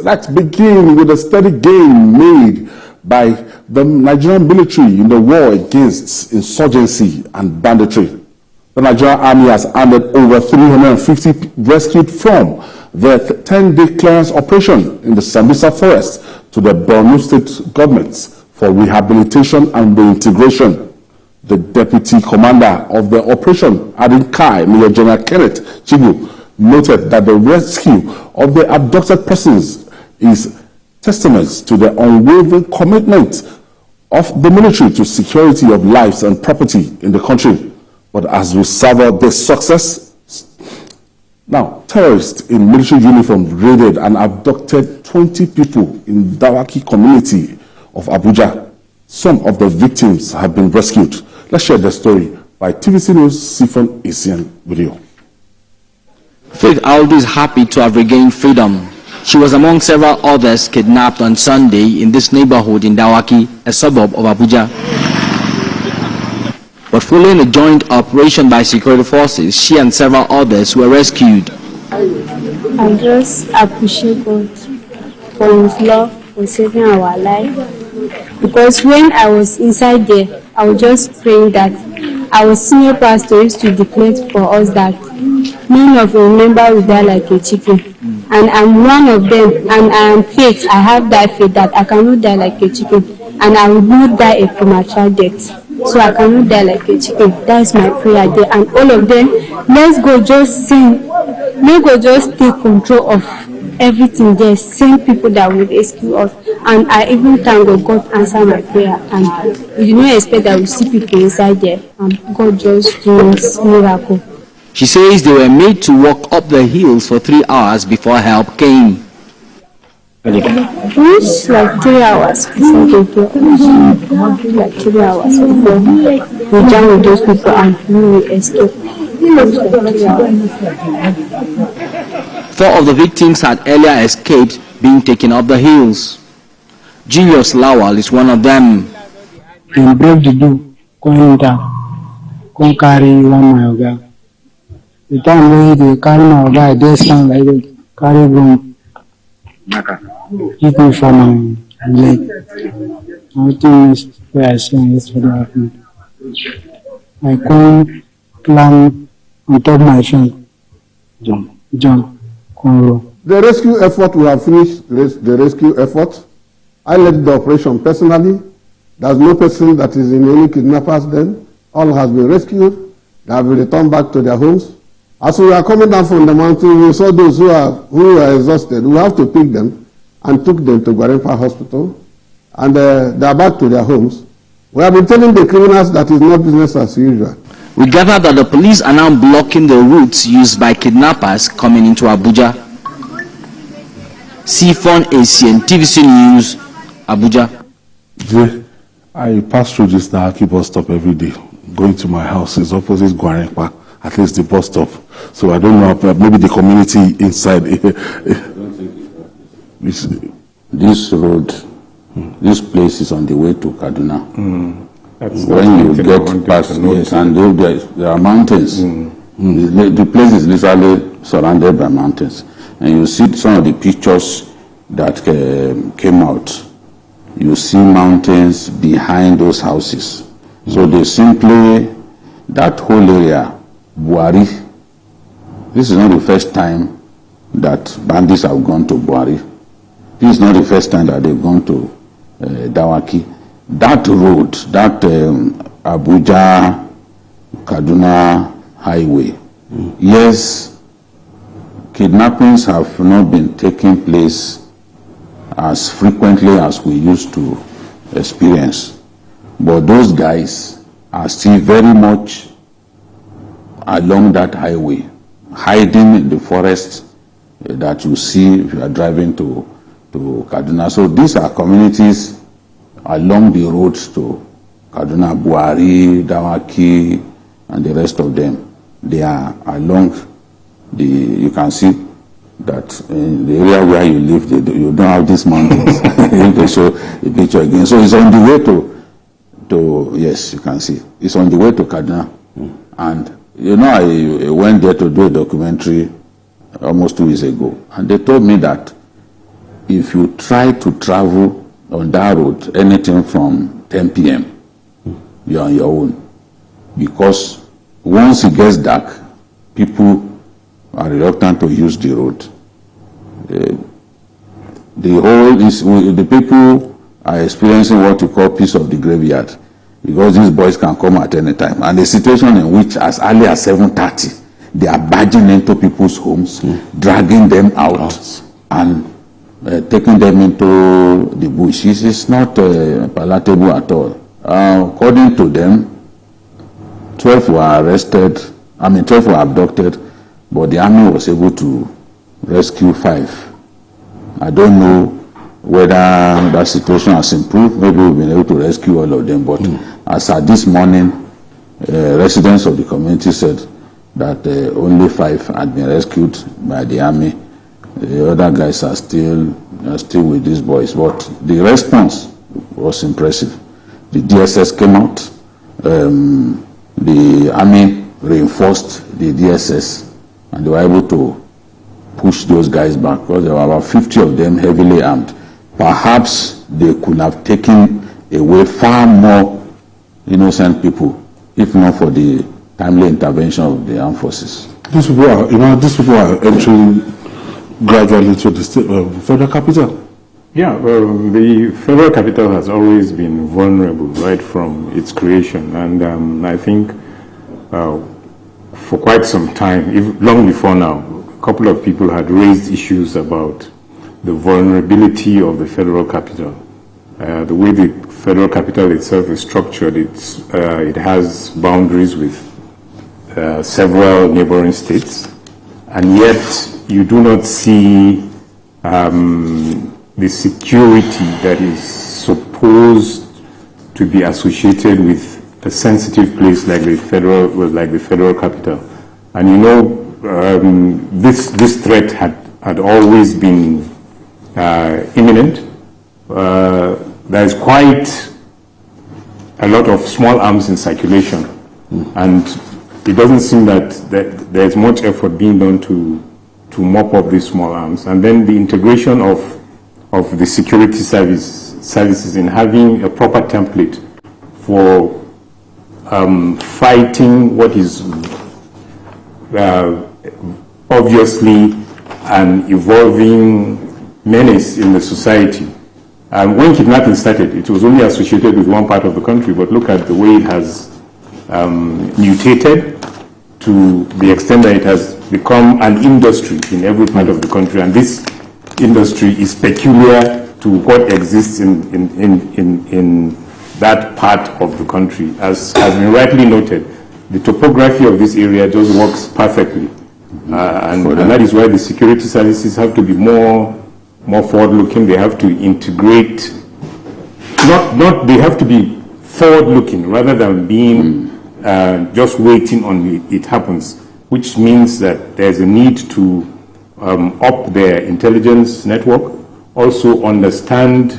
Let's begin with a steady gain made by the Nigerian military in the war against insurgency and banditry. The Nigerian Army has handed over 350 rescued from the 10-day clearance operation in the Sambisa forest to the Borno state government for rehabilitation and reintegration. The deputy commander of the operation, Adinkai, Major General Kenneth Chigu, noted that the rescue of the abducted persons is testament to the unwavering commitment of the military to security of lives and property in the country. But as we savor this success, now terrorists in military uniform raided and abducted 20 people in Dawaki community of Abuja. Some of the victims have been rescued. Let's share the story by TVC News Sifon Asian video. Faith Aldo is happy to have regained freedom. She was among several others kidnapped on Sunday in this neighborhood in Dawaki, a suburb of Abuja. But following a joint operation by security forces, she and several others were rescued. I just appreciate God for His love, for saving our life. Because when I was inside there, I was just praying that our senior pastor used to declare for us that none of a member will die like a chicken. And I'm one of them, and I am faith. I have that faith that I cannot die like a chicken, and I will not die a premature death. So I cannot die like a chicken. That is my prayer there. And all of them, let's go just sing. Let's go just take control of everything there. Same people that will rescue us. And I even thank God, God answer my prayer. And we do not expect that we see people inside there. And God just does miracle. She says they were made to walk up the hills for 3 hours before help came. It's like 3 hours before they get like 3 hours before we jam with those people and we escape. 4 of the victims had earlier escaped being taken up the hills. Julius Lawal is one of them. In break the do, going down, go carry one my guy. The time when they carry my guy, they sound like they carry room. Hit me for my leg. Everything is where I see yesterday happened. I can't climb on top of my shin. Jump, come roll. The rescue effort, we have finished the rescue effort. I led the operation personally. There's no person that is in any kidnappers then. All has been rescued. They have been returned back to their homes. As we are coming down from the mountain, we saw those who are exhausted. We have to pick them and took them to Gwarinpa Hospital. And they are back to their homes. We have been telling the criminals that it's not business as usual. We gather that the police are now blocking the routes used by kidnappers coming into Abuja. Sifon Asian TVC News, Abuja. I pass through this Dawaki bus stop every day. Going to my house is opposite Gwarinpa, at least the bus stop. So I don't know, maybe the community inside. This road, this place is on the way to Kaduna. When you get past, yes, and there are mountains. The place is literally surrounded by mountains. And you see some of the pictures that came out. You see mountains behind those houses. So they simply, that whole area, Buhari, this is not the first time that bandits have gone to Buhari. This is not the first time that they've gone to Dawaki. That road, that Abuja-Kaduna highway, yes, kidnappings have not been taking place as frequently as we used to experience. But those guys are still very much along that highway, hiding in the forest that you see if you are driving to Kaduna. So these are communities along the roads to Kaduna, Buhari, Dawaki, and the rest of them. They are along you can see that in the area where you live, you don't have these mountains. They show a picture again. So it's on the way to yes, you can see. It's on the way to Kaduna. And you know, I went there to do a documentary almost 2 weeks ago. And they told me that if you try to travel on that road, anything from 10 p.m., you're on your own. Because once it gets dark, people are reluctant to use the road. The people are experiencing what we call peace of the graveyard, because these boys can come at any time. And the situation in which as early as 7:30, they are barging into people's homes, dragging them out, and taking them into the bush. This is not palatable at all. According to them, 12 were arrested, 12 were abducted, but the army was able to rescue 5. I don't know whether that situation has improved. Maybe we've been able to rescue all of them, but as at this morning, residents of the community said that only 5 had been rescued by the army. The other guys are still with these boys, but the response was impressive. The DSS came out, the army reinforced the DSS, and they were able to push those guys back, because there were about 50 of them heavily armed. Perhaps they could have taken away far more innocent people if not for the timely intervention of the armed forces. These people are entering gradually to the federal capital. Yeah, well, the federal capital has always been vulnerable right from its creation, and I think for quite some time, long before now, a couple of people had raised issues about the vulnerability of the federal capital. The way the federal capital itself is structured, it has boundaries with several neighboring states, and yet you do not see the security that is supposed to be associated with a sensitive place like the federal capital. And you know, this threat had always been imminent. There is quite a lot of small arms in circulation, and it doesn't seem that there's much effort being done to mop up these small arms. And then the integration of the security services in having a proper template for fighting what is obviously an evolving menace in the society. When kidnapping started, it was only associated with one part of the country, but look at the way it has mutated to the extent that it has become an industry in every part of the country, and this industry is peculiar to what exists in that part of the country. As has been rightly noted, the topography of this area just works perfectly, and that is why the security services have to be more forward-looking. They have to integrate, they have to be forward-looking rather than being just waiting on it happens, which means that there's a need to up their intelligence network, also understand,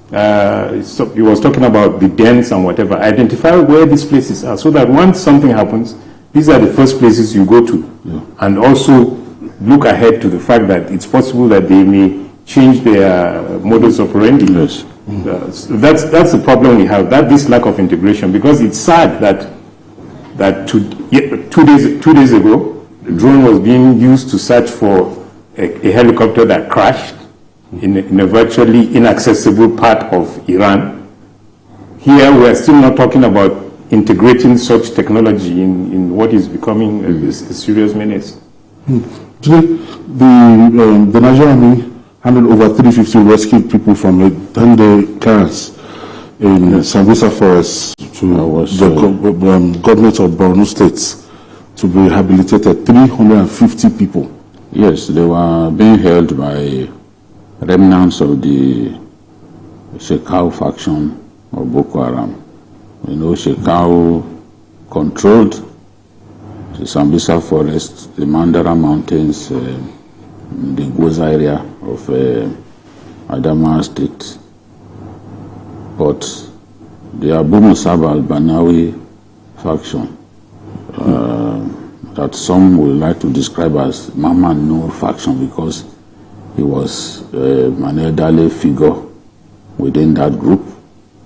he was talking about the dens and whatever, identify where these places are, so that once something happens, these are the first places you go to. And also look ahead to the fact that it's possible that they may change their modus operandi. Yes. That's the problem we have, this lack of integration, because it's sad that two days ago, the drone was being used to search for a helicopter that crashed in a virtually inaccessible part of Iran. Here we are still not talking about integrating such technology in what is becoming a serious menace. Today, the Nigerian Army handled over 350 rescued people from a 10-day clearance in Sambisa Forest to the government of Borno State to be rehabilitated. 350 people. Yes, they were being held by remnants of the Shekau faction of Boko Haram. You know, Shekau controlled the Sambisa Forest, the Mandara Mountains, the Goza area of Adamawa State. But the Abu Musab al-Banawi faction, that some would like to describe as Mama Noor faction, because He was an elderly figure within that group.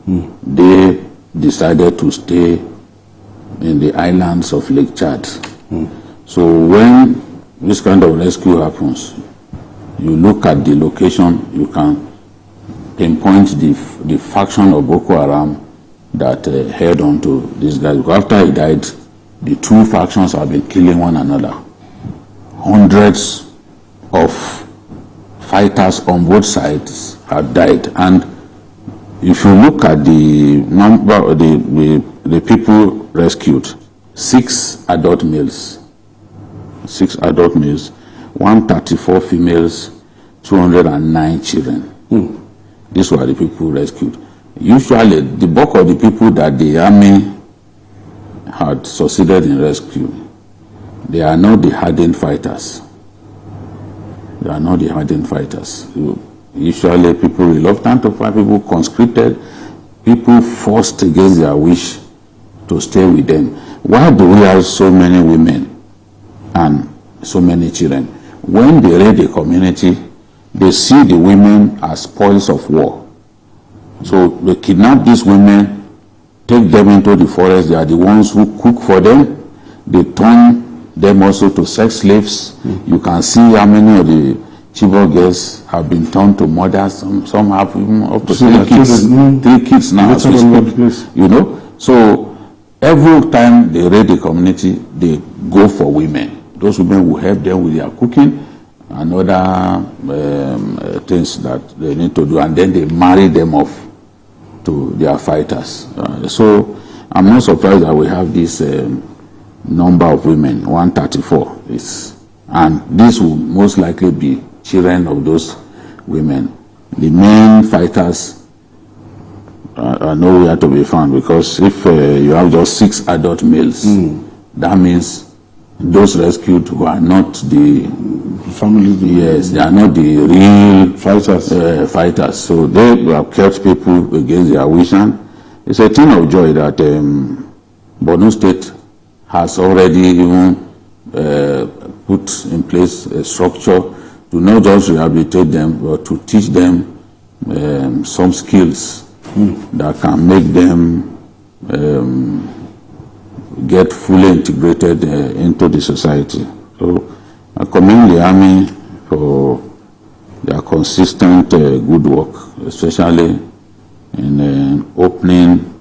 They decided to stay in the islands of Lake Chad. So when this kind of rescue happens, you look at the location, you can pinpoint the faction of Boko Haram that held on to this guy. After he died, the two factions have been killing one another. Hundreds of fighters on both sides have died. And if you look at the number of the people rescued, 6 adult males, 134 females, 209 children. These were the people rescued. Usually, the bulk of the people that the army had succeeded in rescuing, they are not the hardened fighters. They are not the hardened fighters. Usually, people reluctant to fight, people conscripted, people forced against their wish to stay with them. Why do we have so many women and so many children? When they raid a community, they see the women as spoils of war. So they kidnap these women, take them into the forest. They are the ones who cook for them. They turn them also to sex slaves. You can see how many of the Chibok girls have been turned to mothers. Some have even up to 3 kids. 3 kids now. You know, so every time they raid the community, they go for women. Those women will help them with their cooking and other things that they need to do, and then they marry them off to their fighters. So I'm not surprised that we have this number of women, 134. And this will most likely be children of those women. The main fighters are nowhere to be found, because if you have just 6 adult males, that means those rescued who are not the family, yes, they are not the real fighters. So they have kept people against their wish. And it's a thing of joy that Borno State has already even put in place a structure to not just rehabilitate them, but to teach them some skills that can make them get fully integrated into the society. So I commend the Army for their consistent good work, especially in opening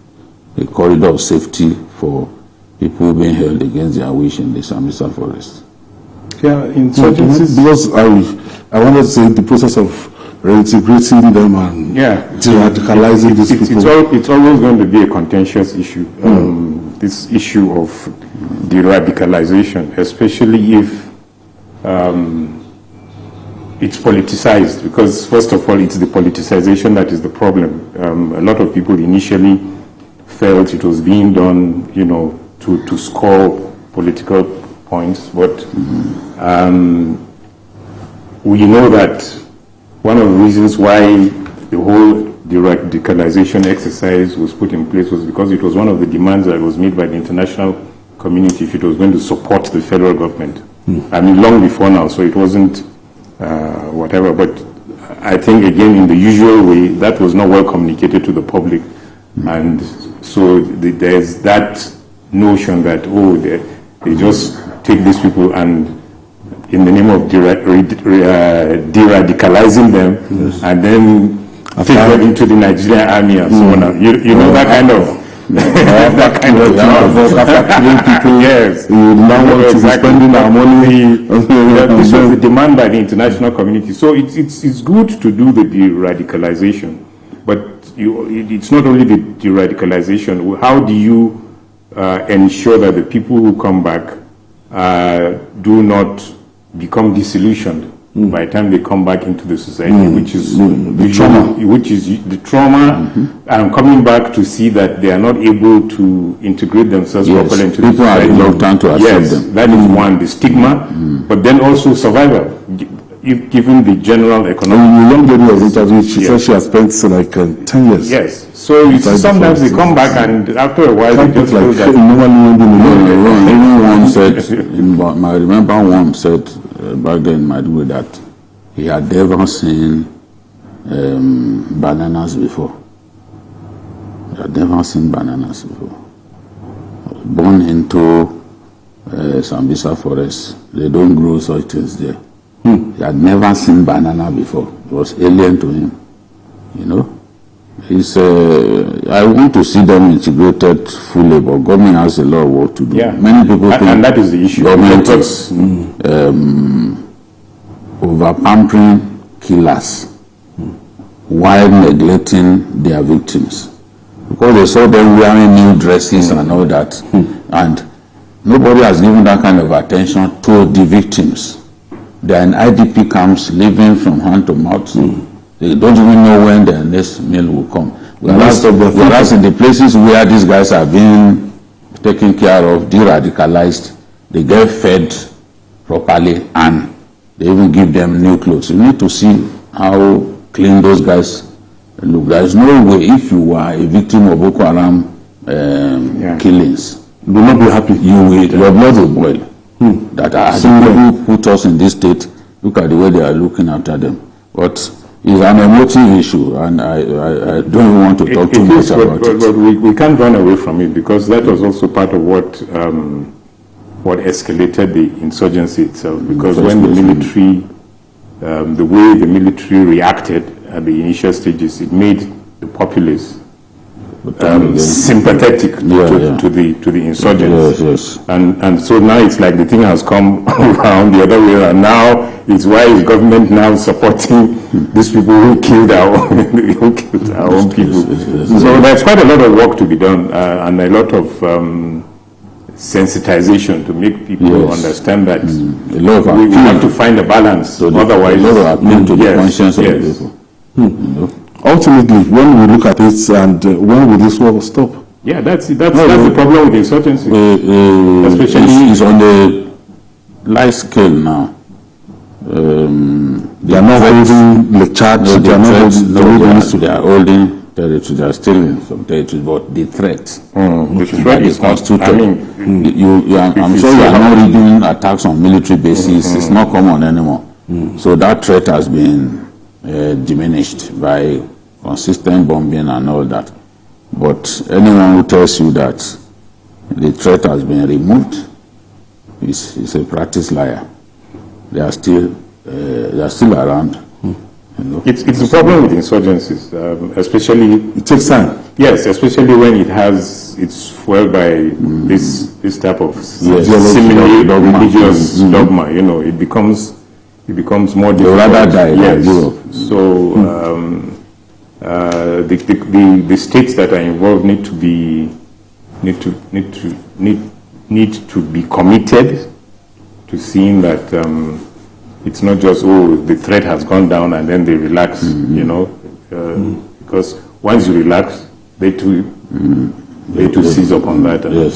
a corridor of safety for people being held against their wish in the Sambisa forest. Yeah, insurgencies. Because I wanted to say the process of reintegrating them and deradicalizing these people. It's always going to be a contentious issue. This issue of deradicalization, especially if it's politicized, because first of all, it's the politicization that is the problem. A lot of people initially felt it was being done, you know, to score political points, but we know that one of the reasons why the whole deradicalization exercise was put in place was because it was one of the demands that was made by the international community if it was going to support the federal government. I mean, long before now, so it wasn't whatever, but I think, again, in the usual way, that was not well communicated to the public. And so there's that notion that, oh, they just take these people and in the name of deradicalizing them, and then take them into the Nigerian army and so on. You know, that kind of that kind of job. Yes, you now want to be spending our money. This was the demand by the international community. So it's good to do the deradicalization, but it's not only the deradicalization. How do you ensure that the people who come back do not become disillusioned by the time they come back into the society, which is the trauma, and coming back to see that they are not able to integrate themselves properly into the society. People are reluctant to accept them. That is one, the stigma, but then also survival. If given the general economic... The young lady was interviewed, she said she has spent like 10 years. Yes. So you see, sometimes they come back and after a while they just feel that... Even one said, I remember one said back then in Maiduguri that he had never seen bananas before. He had never seen bananas before. Born into Sambisa forest, they don't grow such things there. He had never seen banana before. It was alien to him, you know. I want to see them integrated fully, but government has a lot of work to do. Yeah. Many people think and that is the issue. Government is over-pampering killers while neglecting their victims. Because they saw them wearing new dresses and all that, and nobody has given that kind of attention to the victims. They are in IDP camps, living from hand to mouth. They don't even know when their next meal will come. Whereas in the places where these guys are being taken care of, de-radicalized, they get fed properly and they even give them new clothes. You need to see how clean those guys look. There is no way, if you are a victim of Boko Haram killings, You will not be happy. Your blood will boil. That are the people who put us in this state. Look at the way they are looking after them. But it's an emotive issue, and I don't want to talk too much about it. But we can't run away from it, because that was also part of what escalated the insurgency itself. Because when the military, the way the military reacted at the initial stages, it made the populace sympathetic to the insurgents. Yes. And so now it's like the thing has come around the other way around. Now it's why is government now supporting these people who killed our own people. So there's quite a lot of work to be done, and a lot of sensitization to make people understand that we have to find a balance. So otherwise, appeal to the conscience of the people. You know? Ultimately, when we look at it, and when will this war stop? Yeah, that's the problem with insurgency. Especially it's on the large scale now. They are not holding the charge. They are not holding they are holding territory. They are still in some territory, but the threat, the threat is constituted. I mean, I'm sure you are not reading attacks on military bases. It's not common anymore. So that threat has been diminished by consistent bombing and all that. But anyone who tells you that the threat has been removed is a practiced liar. They are still around. You know. It's the problem with insurgencies, especially it takes time. Yes, especially when it's fueled by this type of seemingly religious dogma. You know, it becomes more difficult. They rather die. Yes. So the states that are involved need to be committed to seeing that it's not just the threat has gone down and then they relax. You know, because once you relax, they too seize upon that. And,